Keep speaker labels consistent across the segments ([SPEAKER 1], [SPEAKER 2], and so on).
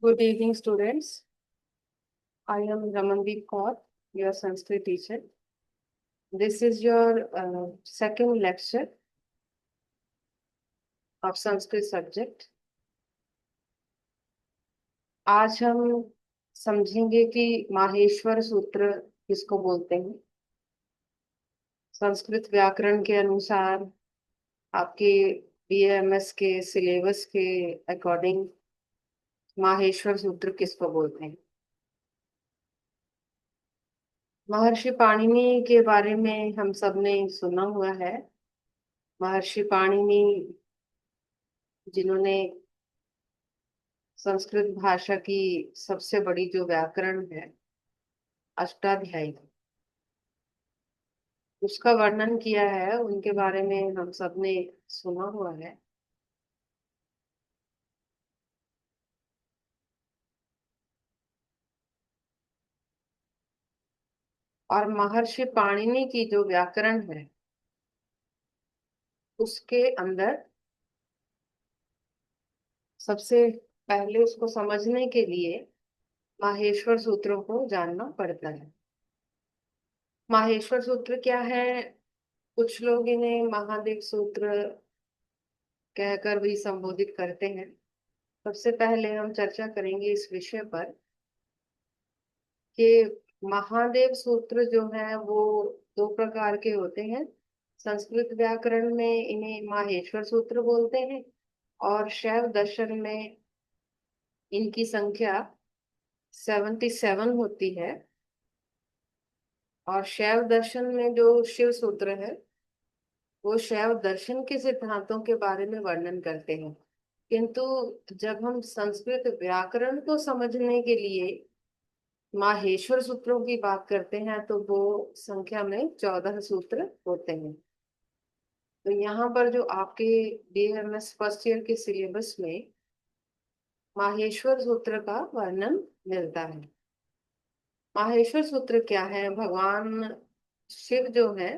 [SPEAKER 1] Good evening, students. I am Ramandeep Kaur, your Sanskrit teacher. This is your second lecture of Sanskrit subject. आज हम समझेंगे कि माहेश्वर सूत्र किसको बोलते हैं। संस्कृत व्याकरण के अनुसार आपके बीएएमएस के सिलेबस के अकॉर्डिंग माहेश्वर सूत्र किसको बोलते हैं। महर्षि पाणिनि के बारे में हम सब ने सुना हुआ है। महर्षि पाणिनि जिन्होंने संस्कृत भाषा की सबसे बड़ी जो व्याकरण है अष्टाध्यायी, उसका वर्णन किया है, उनके बारे में हम सबने सुना हुआ है। और महर्षि पाणिनि की जो व्याकरण है उसके अंदर सबसे पहले उसको समझने के लिए माहेश्वर सूत्रों को जानना पड़ता है। माहेश्वर सूत्र क्या है? कुछ लोग इन्हें महादेव सूत्र कहकर भी संबोधित करते हैं। सबसे पहले हम चर्चा करेंगे इस विषय पर कि महादेव सूत्र जो है वो दो प्रकार के होते हैं। संस्कृत व्याकरण में इन्हें माहेश्वर सूत्र बोलते हैं और शैव दर्शन में इनकी संख्या 77 होती है। और शैव दर्शन में जो शिव सूत्र है वो शैव दर्शन के सिद्धांतों के बारे में वर्णन करते हैं। किंतु जब हम संस्कृत व्याकरण को समझने के लिए माहेश्वर सूत्रों की बात करते हैं तो वो संख्या में 14 सूत्र होते हैं। तो यहाँ पर जो आपके बीएमएस फर्स्ट ईयर के सिलेबस में माहेश्वर सूत्र का वर्णन मिलता है। माहेश्वर सूत्र क्या है? भगवान शिव जो है,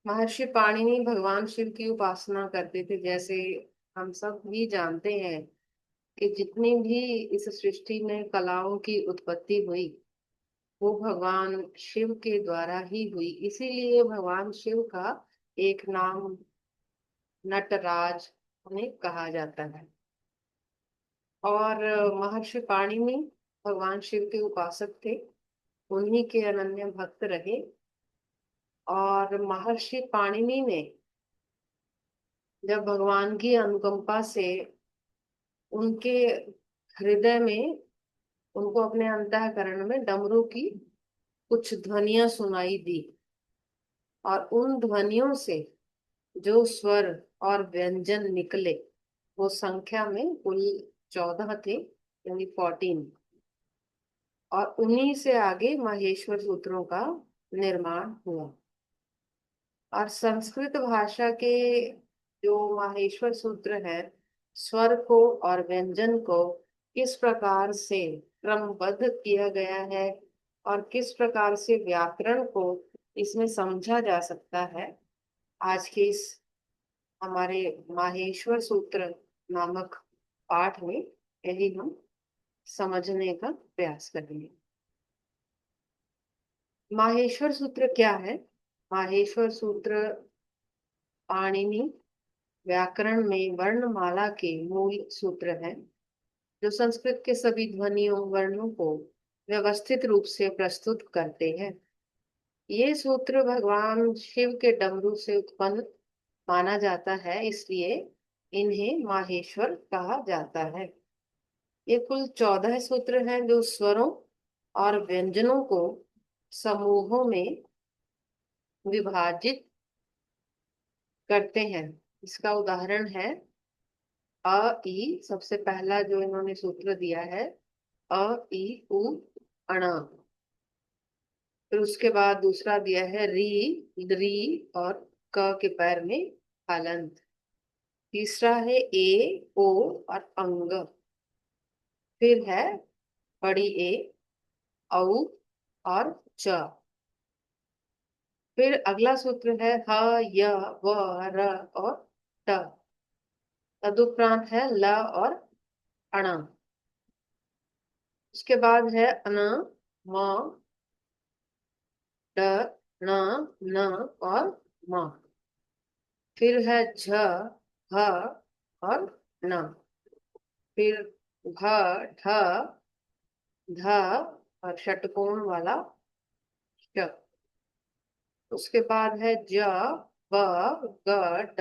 [SPEAKER 1] महर्षि पाणिनि भगवान शिव की उपासना करते थे। जैसे हम सब भी जानते हैं कि जितनी भी इस सृष्टि में कलाओं की उत्पत्ति हुई वो भगवान शिव के द्वारा ही हुई। इसीलिए भगवान शिव का एक नाम नटराज उन्हें कहा जाता है। और महर्षि पाणिनि भगवान शिव के उपासक थे, उन्हीं के अनन्य भक्त रहे। और महर्षि पाणिनि ने जब भगवान की अनुकंपा से उनके हृदय में, उनको अपने अंतःकरण में डमरू की कुछ ध्वनियां सुनाई दी और उन ध्वनियों से जो स्वर और व्यंजन निकले वो संख्या में कुल 14 थे, यानी 14। और उन्हीं से आगे माहेश्वर सूत्रों का निर्माण हुआ। और संस्कृत भाषा के जो माहेश्वर सूत्र है, स्वर को और व्यंजन को किस प्रकार से क्रमबद्ध किया गया है और किस प्रकार से व्याकरण को इसमें समझा जा सकता है, आज के इस हमारे माहेश्वर सूत्र नामक पाठ में यही हम समझने का प्रयास करेंगे। माहेश्वर सूत्र क्या है? माहेश्वर सूत्र पाणिनि व्याकरण में वर्णमाला के मूल सूत्र है जो संस्कृत के सभी ध्वनियों वर्णों को व्यवस्थित रूप से प्रस्तुत करते हैं। ये सूत्र भगवान शिव के डमरू से उत्पन्न माना जाता है, इसलिए इन्हें माहेश्वर कहा जाता है। ये कुल 14 सूत्र हैं जो स्वरों और व्यंजनों को समूहों में विभाजित करते हैं। इसका उदाहरण है अ ई। सबसे पहला जो इन्होंने सूत्र दिया है अ ई उ अण। फिर उसके बाद दूसरा दिया है री री और क के पैर में हलंत। तीसरा है ए ओ और अंग। फिर है बड़ी ए औ और च। फिर अगला सूत्र है ह य व र और ट। तदुपरांत है ल और अण। उसके बाद है अन, म, ड, न, न और म। फिर है झ, ह और न। फिर घ, ढ, ध और षटकोण वाला श। उसके बाद है ज, ब, ग, ड,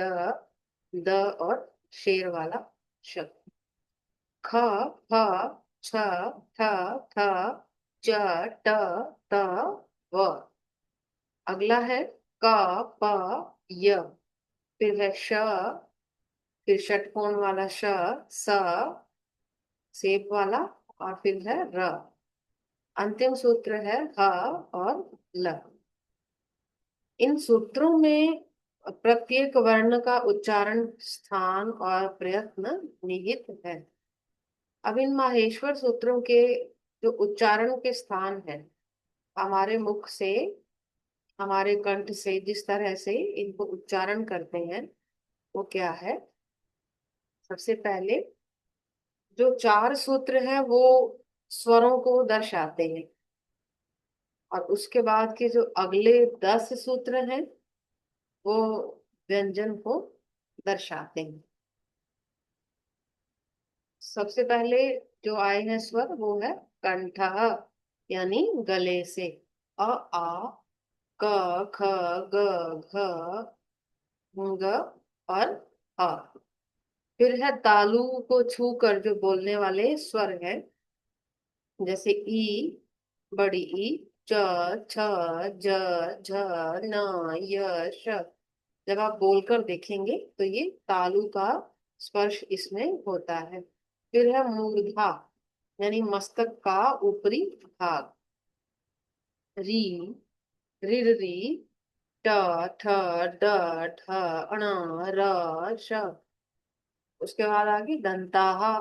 [SPEAKER 1] द और शेर वाला श। ख, फ, छ, ठ, थ, च, ट, त, व। अगला है क, प, य। फिर है श, फिर षटकोण वाला श, स, सेब वाला, और फिर है र। अंतिम सूत्र है ह और ल। इन सूत्रों में प्रत्येक वर्ण का उच्चारण, स्थान और प्रयत्न निहित है। अब इन माहेश्वर सूत्रों के जो उच्चारण के स्थान है, हमारे मुख से, हमारे कंठ से जिस तरह से इनको उच्चारण करते हैं, वो क्या है? सबसे पहले जो चार सूत्र है वो स्वरों को दर्शाते हैं, और उसके बाद के जो अगले 10 सूत्र हैं वो व्यंजन को दर्शाते हैं। सबसे पहले जो आए हैं स्वर वो है कंठ, यानी गले से। अ, आ, क, ख, ग, घ, ग और अ। फिर है तालु को छू कर जो बोलने वाले स्वर हैं, जैसे ई, बड़ी ई, च, छ, ज, झ, न, य, श। जब आप बोलकर देखेंगे तो ये तालु का स्पर्श इसमें होता है। फिर है मूर्धा, यानी मस्तक का ऊपरी भाग। री, ऋ, री, ट, ठ, ड, ढ, अण, र, श। उसके बाद आगे दंताहा,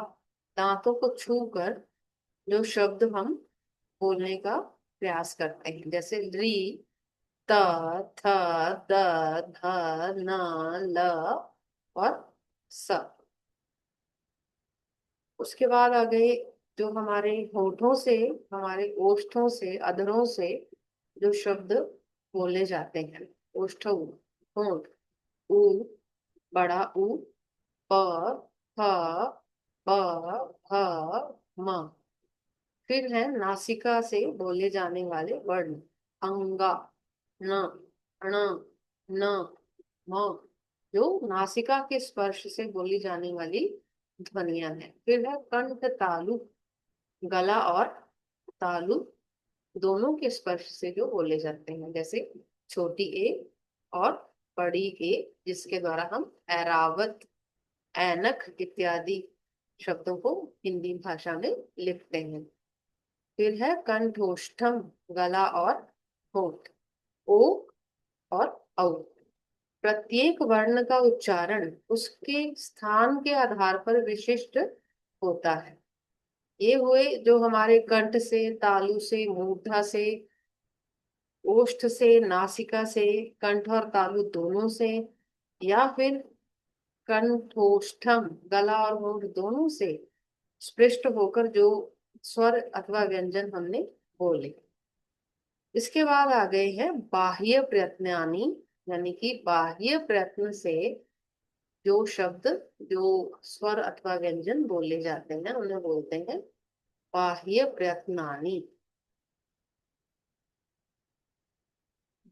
[SPEAKER 1] दांतों को छू कर जो शब्द हम बोलने का प्रयास करते हैं, जैसे री, त, थ, द, ध, न, ल और स। उसके बाद आ गए जो हमारे होठों से, हमारे ओष्ठों से, अधरों से जो शब्द बोले जाते हैं। ओष्ठ, होंठ, उ, बड़ा उ, प, फ, ब, भ, म। फिर है नासिका से बोले जाने वाले वर्ण, अंगा, न, ण, न, म, जो नासिका के स्पर्श से बोली जाने वाली ध्वनियां हैं। फिर है कंठ तालु, गला और तालु दोनों के स्पर्श से जो बोले जाते हैं, जैसे छोटी ए और बड़ी ए, जिसके द्वारा हम ऐरावत, ऐनक इत्यादि शब्दों को हिंदी भाषा में लिखते हैं। फिर है कंठोष्ठम, गला और होठ, ओ और औ। प्रत्येक वर्ण का उच्चारण उसके स्थान के आधार पर विशिष्ट होता है। ये हुए जो हमारे कंठ से, तालु से, मूर्धा से, ओष्ठ से, नासिका से, कंठ और तालु दोनों से, या फिर कंठोष्ठम, गला और होंठ दोनों से स्पृष्ट होकर जो स्वर अथवा व्यंजन हमने बोले। इसके बाद आ गए हैं बाह्य प्रयत्नानी, यानी कि बाह्य प्रयत्न से जो शब्द, जो स्वर अथवा व्यंजन बोले जाते हैं उन्हें बोलते हैं बाह्य प्रयत्नानी।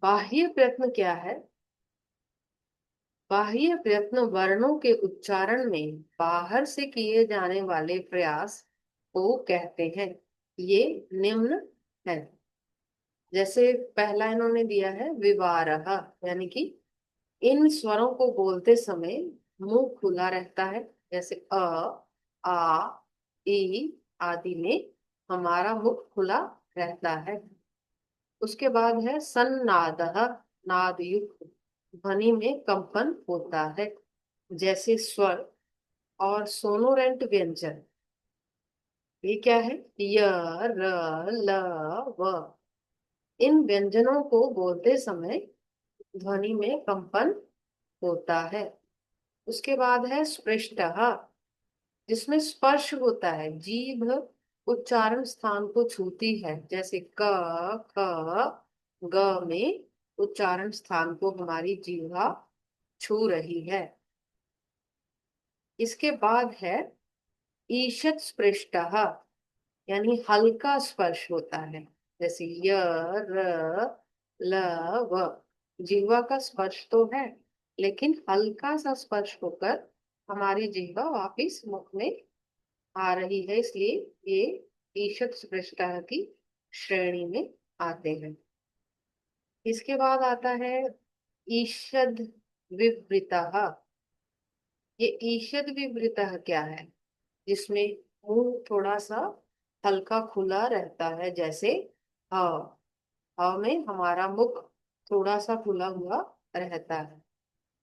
[SPEAKER 1] बाह्य प्रयत्न क्या है? बाह्य प्रयत्न वर्णों के उच्चारण में बाहर से किए जाने वाले प्रयास को कहते हैं। ये निम्न है। जैसे पहला इन्होंने दिया है विवारह, यानी कि इन स्वरों को बोलते समय मुंह खुला रहता है, जैसे अ, आ, ई आदि में हमारा मुख खुला रहता है। उसके बाद है सन्नादः, नाद युक्त, ध्वनि में कंपन होता है, जैसे स्वर और सोनोरेंट व्यंजन। ये क्या है? य, र, ल, व। इन व्यंजनों को बोलते समय ध्वनि में कंपन होता है। उसके बाद है स्पृष्टः, जिसमें स्पर्श होता है, जीभ उच्चारण स्थान को छूती है, जैसे क, ख, ग में उच्चारण स्थान को हमारी जीवा छू रही है। इसके बाद है ईषत् स्पृष्टः, यानी हल्का स्पर्श होता है, जैसे य, र, ल, व। जिह्वा का स्पर्श तो है, लेकिन हल्का सा स्पर्श होकर हमारी जिह्वा वापिस मुख में आ रही है, इसलिए ये ईषत् स्पृष्टः की श्रेणी में आते हैं। इसके बाद आता है ईषद् विवृतः। ये ईषद् विवृतः क्या है? जिसमें मुंह थोड़ा सा हल्का खुला रहता है, जैसे ह। ह में हमारा मुख थोड़ा सा खुला हुआ रहता है।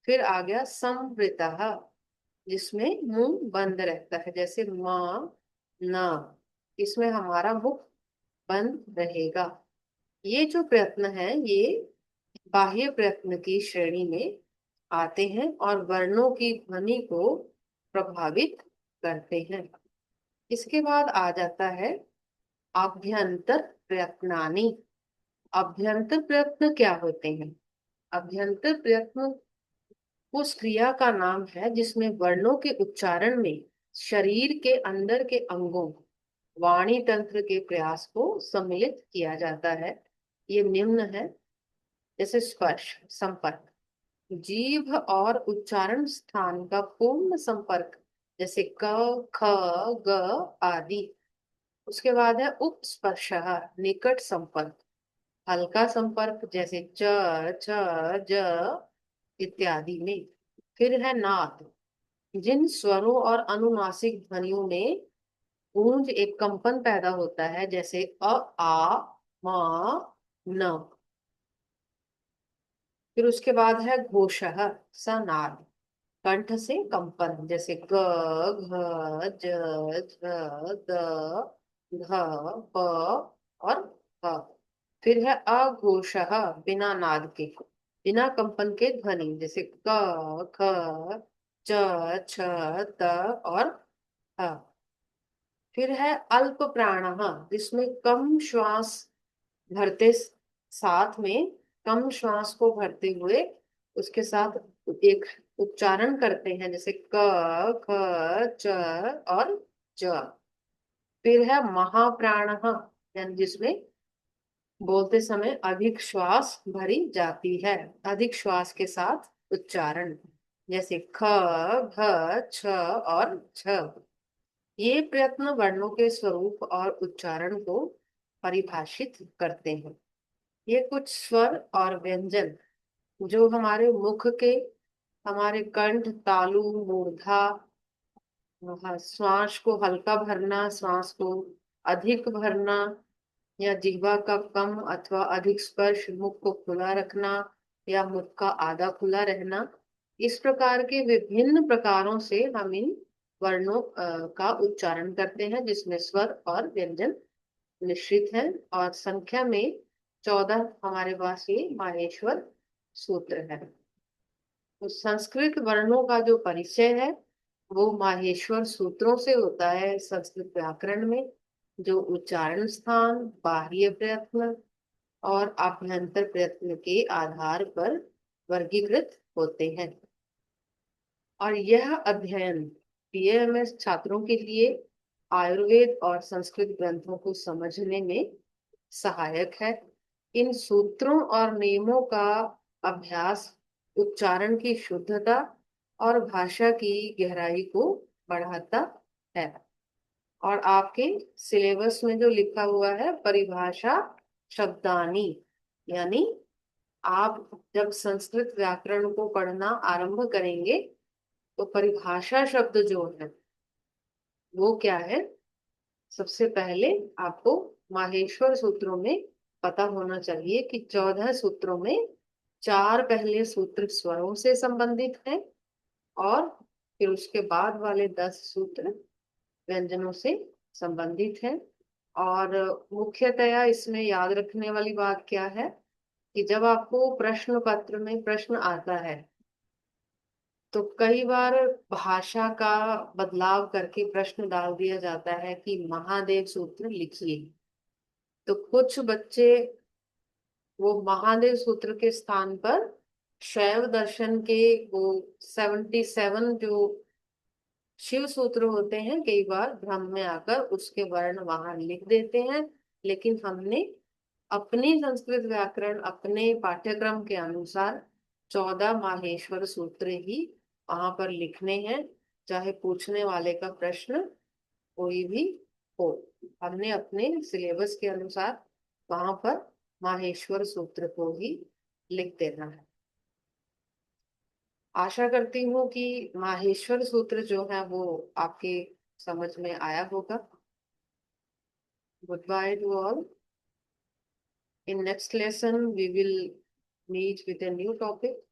[SPEAKER 1] फिर आ गया संवृतः, जिसमें मुंह बंद रहता है, जैसे म, न। इसमें हमारा मुख बंद रहेगा। ये जो प्रयत्न है, ये बाह्य प्रयत्न की श्रेणी में आते हैं और वर्णों की ध्वनि को प्रभावित करते हैं। इसके बाद आ जाता है आभ्यंतर प्रयत्नानि। अभ्यंतर प्रयत्न क्या होते हैं? अभ्यंतर प्रयत्न उस क्रिया का नाम है जिसमें वर्णों के उच्चारण में शरीर के अंदर के अंगों, वाणी तंत्र के प्रयास को सम्मिलित किया जाता है। ये निम्न है, जैसे स्पर्श, संपर्क, जीभ और उच्चारण स्थान का पूर्ण संपर्क, जैसे क, ख, ग आदि। उसके बाद है उपस्पर्श, निकट संपर्क, हल्का संपर्क, जैसे च, छ, ज इत्यादि में। फिर है नाद, जिन स्वरों और अनुनासिक ध्वनियों में गूंज एक कंपन पैदा होता है, जैसे अ, आ, म, न। फिर उसके बाद है घोषः, सनाद, कंठ से कंपन, जैसे ग, घ, ज, झ, द, घ, प और प। फिर है अघोषः, बिना नाद के, बिना कंपन के ध्वनि, जैसे क, ख, च, छ, त और ह। फिर है अल्प प्राणः, जिसमें कम श्वास भरते साथ में, कम श्वास को भरते हुए उसके साथ एक उच्चारण करते हैं, जैसे क, ख, च और ज। फिर है महाप्राणः, यानी जिसमें बोलते समय अधिक श्वास भरी जाती है, अधिक श्वास के साथ उच्चारण, जैसे ख, घ, छ और छ। ये प्रयत्न वर्णों के स्वरूप और उच्चारण को परिभाषित करते हैं। ये कुछ स्वर और व्यंजन जो हमारे मुख के, हमारे कंठ, तालु, मूर्धा, श्वास को हल्का भरना, श्वास को अधिक भरना, या जिह्वा का कम अथवा अधिक स्पर्श, मुख को खुला रखना या मुख का आधा खुला रहना, इस प्रकार के विभिन्न प्रकारों से हम इन वर्णों का उच्चारण करते हैं, जिसमें स्वर और व्यंजन निश्चित है। और संख्या में 14 हमारे पास ये माहेश्वर सूत्र है। तो संस्कृत वर्णों का जो परिचय है वो माहेश्वर सूत्रों से होता है। संस्कृत व्याकरण में जो उच्चारण स्थान, बाह्य प्रयत्न और आभ्यंतर प्रयत्न के आधार पर वर्गीकृत होते हैं। और यह अध्ययन बीएएमएस छात्रों के लिए आयुर्वेद और संस्कृत ग्रंथों को समझने में सहायक है। इन सूत्रों और नियमों का अभ्यास उच्चारण की शुद्धता और भाषा की गहराई को बढ़ाता है। और आपके सिलेबस में जो लिखा हुआ है परिभाषा शब्दानी, यानी आप जब संस्कृत व्याकरण को पढ़ना आरंभ करेंगे तो परिभाषा शब्द जो है वो क्या है, सबसे पहले आपको माहेश्वर सूत्रों में पता होना चाहिए कि 14 सूत्रों में 4 पहले सूत्र स्वरों से संबंधित हैं और फिर उसके बाद वाले 10 सूत्र व्यंजनों से संबंधित हैं। और मुख्यतया इसमें याद रखने वाली बात क्या है कि जब आपको प्रश्न पत्र में प्रश्न आता है तो कई बार भाषा का बदलाव करके प्रश्न डाल दिया जाता है कि महादेव सूत्र लिखिए। तो कुछ बच्चे वो महादेव सूत्र के स्थान पर शैव दर्शन के वो 77 जो शिव सूत्र होते हैं, कई बार भ्रम में आकर उसके वर्ण वहां लिख देते हैं। लेकिन हमने अपनी संस्कृत व्याकरण अपने पाठ्यक्रम के अनुसार 14 माहेश्वर सूत्र ही वहां पर लिखने हैं, चाहे पूछने वाले का प्रश्न कोई भी हो। हमने अपने सिलेबस के अनुसार वहां पर माहेश्वर सूत्र को ही लिख देना है। आशा करती हूँ कि माहेश्वर सूत्र जो है वो आपके समझ में आया होगा। Good by two all. In next lesson, we will meet with a new topic.